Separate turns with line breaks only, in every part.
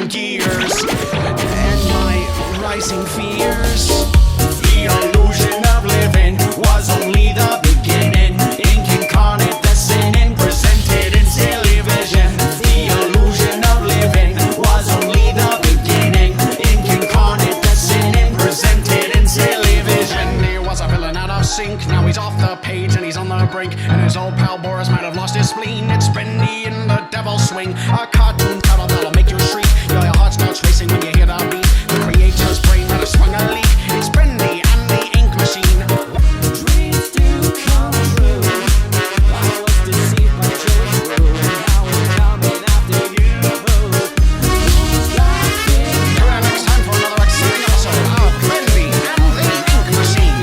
gears and my rising fears. The illusion of living was only the beginning. Ink incarnate, the sin presented in silly vision. The illusion of living was only the beginning. Ink incarnate, the sin presented in silly vision. He was a villain out of sync. Now he's off the page and he's on the brink. And his old pal Boris might have lost his spleen. It's Bendy in the devil's swing. A cartoon title that'll make you shriek. Your heart starts racing when you hear the beat. The creator's brain might have swung a leak. It's Bendy and the ink machine.
Dreams do come true. I was deceived by Joe's brew, and now we're coming after you.
And it's time for another exciting episode of Bendy and the ink machine.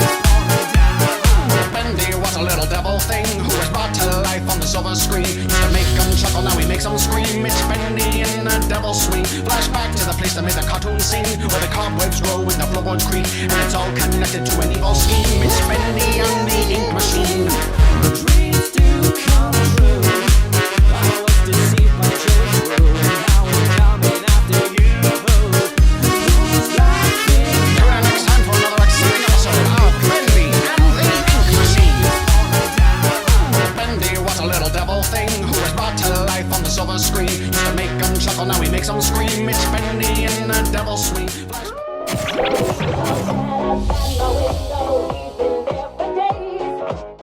Bendy was a little devil thing who was brought to life on the silver screen. Used to make them chuckle, now he makes them scream. It's Bendy in the devil's swing. Flashback to the place that made the cartoon scene, where the cobwebs grow and the floorboards creak, and it's all connected to an evil scheme. It's Bendy and the ink machine.
Dreams do come true. I was deceived by Joe's brew, and now we're coming after you.
And it's time for another exciting episode of Bendy and the ink machine. Bendy was a little devil thing who was brought to life on the silver screen. Used to make them chuckle, now he makes them scream. It's Bendy in the devil's swing.